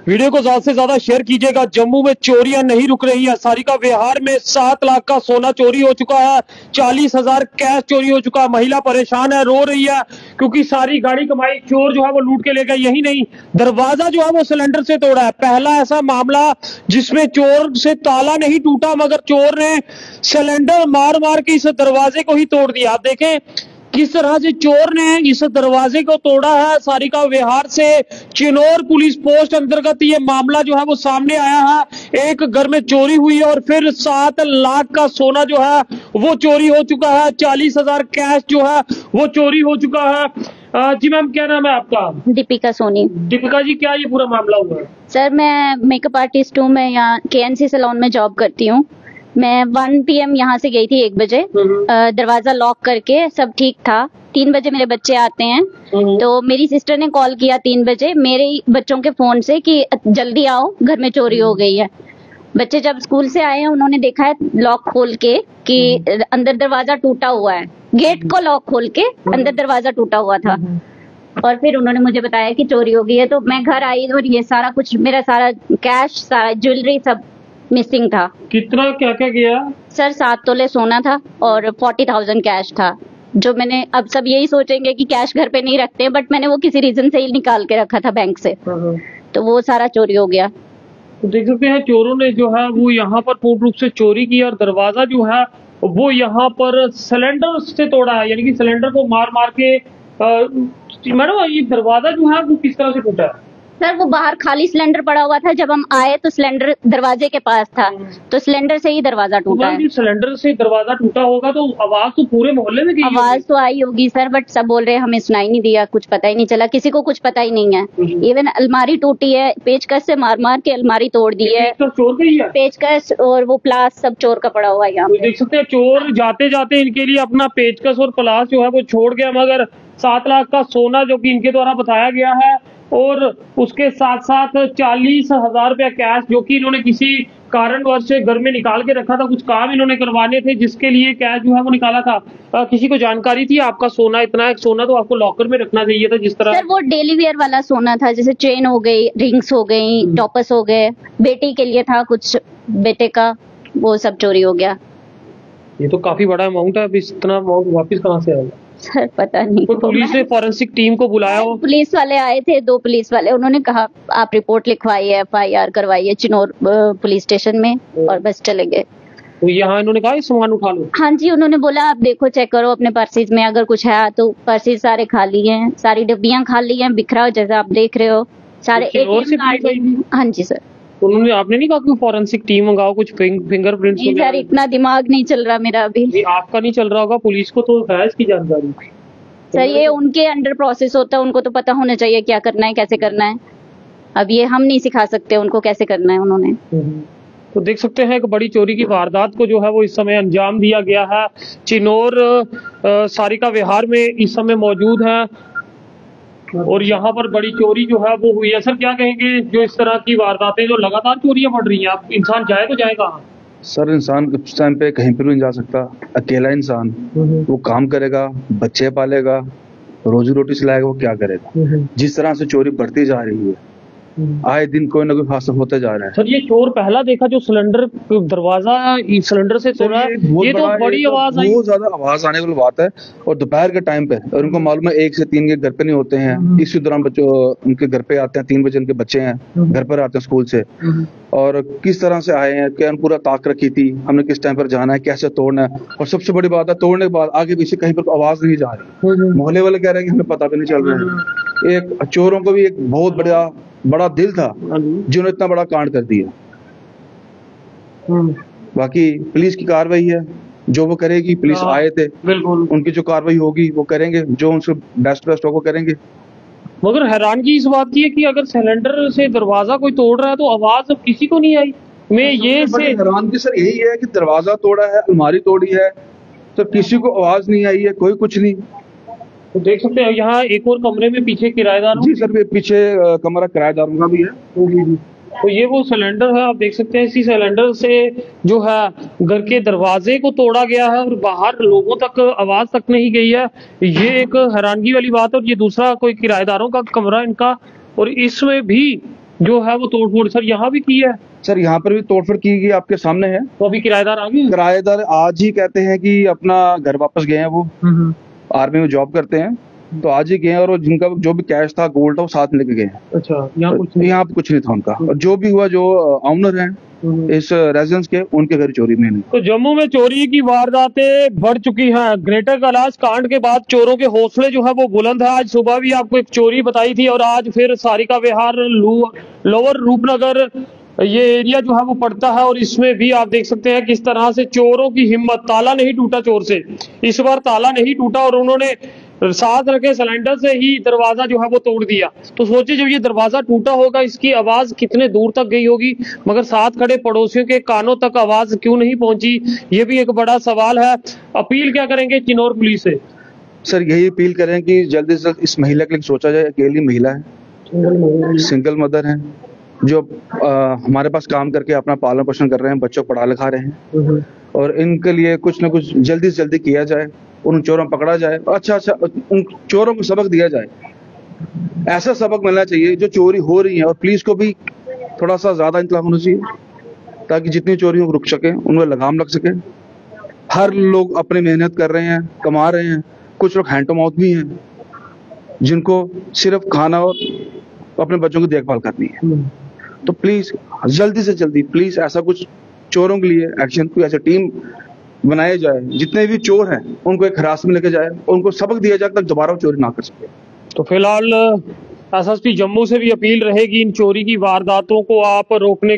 Video को ज्यादा से ज्यादा शेयर कीजिएगा। जम्मू में चोरियां नहीं रुक रही है। सारिका विहार में 7 लाख का सोना चोरी हो चुका है, 40,000 कैश चोरी हो चुका है। महिला परेशान है, रो रही है क्योंकि सारी गाड़ी कमाई चोर जो है वो लूट के ले गए। यही नहीं, दरवाजा जो है वो सिलेंडर से तोड़ा है। पहला ऐसा मामला जिसमें चोर से ताला नहीं टूटा मगर चोर ने सिलेंडर मार मार के इस दरवाजे को ही तोड़ दिया। आप देखें किस तरह से चोर ने इस दरवाजे को तोड़ा है। सारिका विहार से चिनौर पुलिस पोस्ट अंतर्गत ये मामला जो है वो सामने आया है। एक घर में चोरी हुई है और फिर 7 लाख का सोना जो है वो चोरी हो चुका है, 40,000 कैश जो है वो चोरी हो चुका है। जी मैम, क्या नाम है आपका? दीपिका सोनी। दीपिका जी, क्या ये पूरा मामला हुआ? सर, मैं मेकअप आर्टिस्ट हूँ। मैं यहाँ KNC सैलून में जॉब करती हूँ। मैं 1 PM यहाँ से गई थी 1 बजे। दरवाजा लॉक करके सब ठीक था। 3 बजे मेरे बच्चे आते हैं तो मेरी सिस्टर ने कॉल किया 3 बजे मेरे बच्चों के फोन से कि जल्दी आओ, घर में चोरी हो गई है। बच्चे जब स्कूल से आए हैं उन्होंने देखा है लॉक खोल के कि अंदर दरवाजा टूटा हुआ है। गेट को लॉक खोल के अंदर दरवाजा टूटा हुआ था और फिर उन्होंने मुझे बताया कि चोरी हो गई है। तो मैं घर आई और ये सारा कुछ, मेरा सारा कैश, सारा ज्वेलरी सब मिसिंग था। कितना क्या क्या गया? सर 7 तोले सोना था और 40,000 कैश था। जो मैंने, अब सब यही सोचेंगे कि कैश घर पे नहीं रखते, बट मैंने वो किसी रीजन से ही निकाल के रखा था बैंक से, तो वो सारा चोरी हो गया। तो देख सकते हैं चोरों ने जो है वो यहाँ पर पूर्ण रूप से चोरी की और दरवाजा जो है वो यहाँ पर सिलेंडर से तोड़ा है, यानी कि सिलेंडर को मार मार के। मैडम, ये दरवाजा जो है वो किस तरह से टूटा है? सर, वो बाहर खाली सिलेंडर पड़ा हुआ था। जब हम आए तो सिलेंडर दरवाजे के पास था, तो सिलेंडर से ही दरवाजा टूटा है। सिलेंडर से दरवाजा टूटा होगा तो आवाज तो पूरे मोहल्ले में गई होगी। आवाज तो आई होगी सर, बट सब बोल रहे हैं हमें सुनाई नहीं दिया, कुछ पता ही नहीं चला, किसी को कुछ पता ही नहीं है। इवन अलमारी टूटी है, पेचकस से मार मार के अलमारी तोड़ दी है। चोर गई है पेचकस और वो प्लास सब चोर का पड़ा हुआ है यहाँ। देख सकते हैं चोर जाते जाते इनके लिए अपना पेचकस और प्लास जो है वो छोड़ गया, मगर 7 लाख का सोना जो कि इनके द्वारा बताया गया है और उसके साथ साथ 40,000 रुपया कैश जो कि इन्होंने किसी कारणवश से घर में निकाल के रखा था। कुछ काम इन्होंने करवाने थे जिसके लिए कैश जो है वो निकाला था। किसी को जानकारी थी आपका सोना इतना, एक सोना तो आपको लॉकर में रखना चाहिए था जिस तरह। सर, वो डेली वेयर वाला सोना था, जैसे चेन हो गई, रिंग्स हो गई, टॉपर्स हो गए, बेटी के लिए था कुछ, बेटे का, वो सब चोरी हो गया। ये तो काफी बड़ा अमाउंट है, अब इतना अमाउंट वापस कहाँ से आएगा? सर पता नहीं। तो पुलिस ने फॉरेंसिक टीम को बुलाया हो? पुलिस वाले आए थे, 2 पुलिस वाले, उन्होंने कहा आप रिपोर्ट लिखवाइए, FIR करवाइए चिनौर पुलिस स्टेशन में, और बस चले गए। तो यहाँ इन्होंने कहा सामान उठा लो? हाँ जी, उन्होंने बोला आप देखो, चेक करो अपने पर्सेज में, अगर कुछ है तो। पर्सेज सारे खाली हैं, सारी डब्बियां खाली हैं, बिखरा जैसे आप देख रहे हो, सारे ATM कार्ड। हाँ जी सर। उन्होंने, आपने नहीं कहा कि फॉरेंसिक टीम मंगाओ, कुछ फिंगरप्रिंट्स? नहीं सर, इतना दिमाग नहीं चल रहा मेरा अभी। आपका नहीं चल रहा होगा, पुलिस को तो है इसकी जानकारी। सर, ये उनके अंडर प्रोसेस होता है, उनको तो पता होना चाहिए क्या करना है, कैसे करना है। अब ये हम नहीं सिखा सकते उनको कैसे करना है उन्होंने। तो देख सकते हैं एक बड़ी चोरी की वारदात को जो है वो इस समय अंजाम दिया गया है। चिनौर सारिका विहार में इस समय मौजूद है और यहाँ पर बड़ी चोरी जो है वो हुई है। सर, क्या कहेंगे जो इस तरह की वारदातें जो लगातार चोरियां बढ़ रही हैं, आप इंसान जाए तो जाए कहाँ? सर, इंसान उस टाइम पे कहीं पर नहीं जा सकता। अकेला इंसान वो काम करेगा, बच्चे पालेगा, रोजी रोटी चलाएगा, वो क्या करेगा? जिस तरह से चोरी बढ़ती जा रही है, आए दिन कोई ना कोई हादसा होता जा रहा है। सर, ये चोर पहला देखा जो सिलेंडर दरवाजा सिलेंडर से तोड़ा है, ये तो बड़ी आवाज आई, बहुत ज्यादा आवाज आने वाली बात है। और दोपहर के टाइम पे, और उनको मालूम है 1 से 3 के घर पे नहीं होते हैं, इसी दौरान बच्चों उनके घर पे आते हैं, 3 बजे उनके बच्चे हैं घर पर आते हैं स्कूल से, और किस तरह से आए हैं, क्या पूरा ताक रखी थी, हमने किस टाइम पर जाना है, कैसे तोड़ना है। और सबसे बड़ी बात है, तोड़ने के बाद आगे पीछे कहीं पर आवाज नहीं जा रही। मोहल्ले वाले कह रहे हैं कि हमें पता भी नहीं चल रहा है। एक चोरों को भी एक बहुत बड़ा दिल था जिन्होंने इतना बड़ा कांड कर दिया। बाकी पुलिस की कार्रवाई है, जो वो करेगी। पुलिस आए थे, बिल्कुल उनकी जो कार्रवाई होगी वो करेंगे, जो उनसे बेस्ट होगा करेंगे। मगर हैरानगी इस बात की है कि अगर सिलेंडर से दरवाजा कोई तोड़ रहा है तो आवाज अब किसी को नहीं आई। मैं ये हैरानगी सर यही है कि दरवाजा तोड़ा है, अलमारी तोड़ी है, तो किसी को आवाज नहीं आई है, कोई कुछ नहीं। तो देख सकते हैं यहाँ एक और कमरे में पीछे किराएदार। जी सर, पीछे कमरा किराएदारों का भी है। तो ये वो सिलेंडर है, आप देख सकते हैं इसी सिलेंडर से जो है घर के दरवाजे को तोड़ा गया है और बाहर लोगों तक आवाज तक नहीं गई है। ये एक हैरानगी वाली बात है। और ये दूसरा कोई किराएदारों का कमरा इनका, और इसमें भी जो है वो तोड़फोड़ सर यहाँ भी की है? सर यहाँ पर भी तोड़फोड़ की गई, आपके सामने है। तो अभी किराएदार आ गए? किराएदार आज ही कहते हैं कि अपना घर वापस गए हैं, वो आर्मी में जॉब करते हैं, तो आज ही गए हैं, और वो जिनका जो भी कैश था, गोल्ड था, वो साथ में लेके गए हैं। अच्छा, यहाँ कुछ नहीं? यहाँ पे कुछ नहीं था उनका, और जो भी हुआ, जो ऑनर हैं इस रेजिडेंस के, उनके घर चोरी में नहीं। तो जम्मू में चोरी की वारदातें बढ़ चुकी हैं। ग्रेटर कैलाश कांड के बाद चोरों के हौसले जो है वो बुलंद है। आज सुबह भी आपको एक चोरी बताई थी, और आज फिर सारिका विहार लोअर रूपनगर ये एरिया जो है वो पड़ता है, और इसमें भी आप देख सकते हैं किस तरह से चोरों की हिम्मत। ताला नहीं टूटा चोर से, इस बार ताला नहीं टूटा, और उन्होंने साथ रखे सिलेंडर से ही दरवाजा जो है वो तोड़ दिया। तो सोचिए जब ये दरवाजा टूटा होगा, इसकी आवाज कितने दूर तक गई होगी, मगर साथ खड़े पड़ोसियों के कानों तक आवाज क्यों नहीं पहुंची, ये भी एक बड़ा सवाल है। अपील क्या करेंगे चिनौर पुलिस से? सर यही अपील करें कि जल्दी से जल्द इस महिला के लिए सोचा जाए। अकेली महिला है, सिंगल मदर है, जो हमारे पास काम करके अपना पालन पोषण कर रहे हैं, बच्चों को पढ़ा लिखा रहे हैं, और इनके लिए कुछ ना कुछ जल्दी से जल्दी किया जाए, उन चोरों को पकड़ा जाए, अच्छा उन चोरों को सबक दिया जाए। ऐसा सबक मिलना चाहिए जो चोरी हो रही है, और पुलिस को भी थोड़ा सा ज्यादा इंतजाम होना चाहिए, ताकि जितनी चोरी हो रुक सके, उनमें लगाम लग सके। हर लोग अपनी मेहनत कर रहे हैं, कमा रहे हैं, कुछ लोग हैंड टू माउथ भी हैं, जिनको सिर्फ खाना और अपने बच्चों की देखभाल करनी है। तो प्लीज जल्दी से जल्दी प्लीज ऐसा कुछ चोरों के लिए एक्शन, कोई ऐसी टीम बनाया जाए, जितने भी चोर हैं उनको एक हिरासत में लेके जाए, उनको सबक दिया जाए तक दोबारा चोरी ना कर सके। तो फिलहाल एसएसपी जम्मू से भी अपील रहेगी इन चोरी की वारदातों को आप रोकने